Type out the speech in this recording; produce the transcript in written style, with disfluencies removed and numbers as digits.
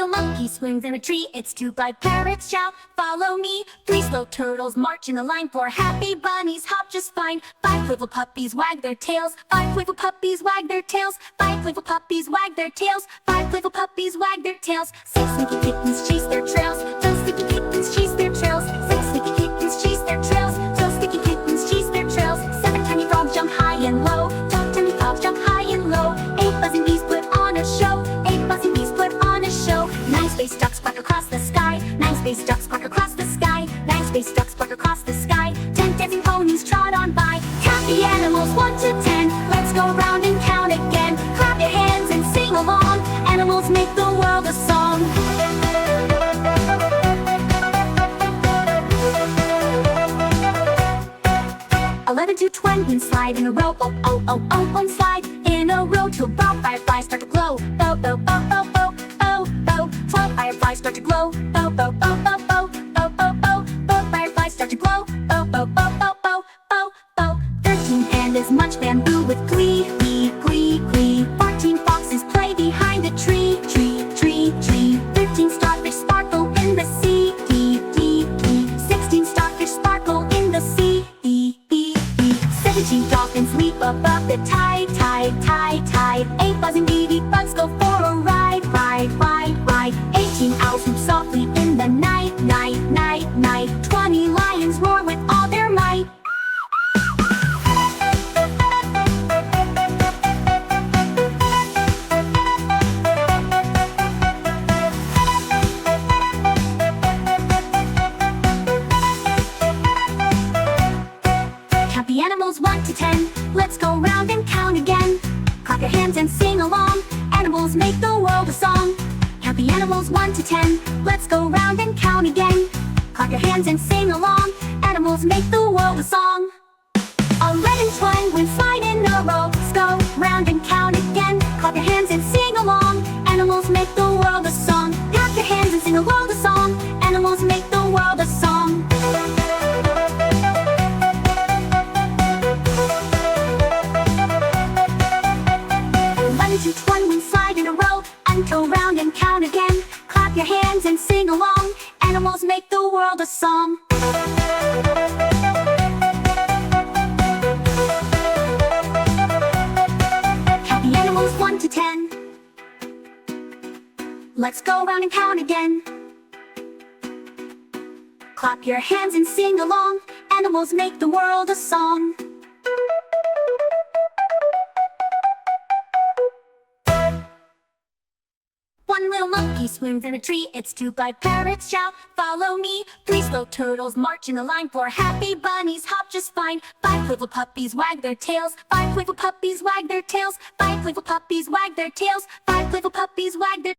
little monkey swims in a tree. It's two bright parrots shout, follow me. Three slow turtles march in a line. Four happy bunnies hop just fine. Five playful puppies wag their tails. Five playful puppies wag their tails. Five playful puppies wag their tails. Five playful puppies wag their tails. Six sneaky kittens chase their trails. Those sneaky kittens chase their trails. Six sneaky kittens chase their trails. Those sneaky kittens chase their trails. Seven tiny frogs jump high and low. Twelve tiny frogs jump high and low. Eight buzzing bees put on a show. Eight buzzing bees put on a show. Nine space ducks quack across the sky. Nine space ducks quack across the sky. Nine space ducks quack across the sky. 10 dancing ponies trot on by. Count the animals 1 to 10. Let's go round and count again. Clap your hands and sing along. Animals make the world a song. Eleven to 20 and slide in a row. Oh, oh, oh, oh, one slide in a row till bow fireflies start to glow. Bow, bow, bow, bow, bow, bow, bow. 12 fireflies start to glow. Bow, bow, bow, bow, bow, bow, bow, bow. Bow fireflies start to glow. Bow, bow, bow, bow, bow, bow, bow. 13 pandas munch bamboo with glee, glee, glee, glee. 14 foxes play behind a tree, tree, tree, tree. 15 starfish sparkle in the sea, dee, dee, dee. 16 starfish sparkle in the sea, dee, dee, dee. 17 dolphins leap above the tide, tide, tide, tide. 8 buzzing bee bugs go for a ride, ride, ride, ride. 18 owls hoop softly in the night, night, night, night. 20 lions roar with all their might. Count the animals 1 to 10. Let's go round and count again. Clap your hands and sing along. Animals make the world a song. Count the animals 1 to 10. Let's go round and count again. Clap your hands and sing along. Animals make the world a song. 11 twine slide in a row. Let's go round and count again. Clap your hands and sing along. Animals make the world a song. Clap your hands and sing a world a song. Animals make the world a song. 11 to 20 slide in a row. Go round and count again. Clap your hands and sing along. Animals make the world a song. Count the animals 1 to 10. Let's go round and count again. Clap your hands and sing along. Animals make the world a song. One little monkey swims in a tree. It's two bright parrots shout, follow me. Three slow turtles march in a line. Four happy bunnies hop just fine. Five playful puppies wag their tails. Five playful puppies wag their tails. Five playful puppies wag their tails. Five playful puppies wag their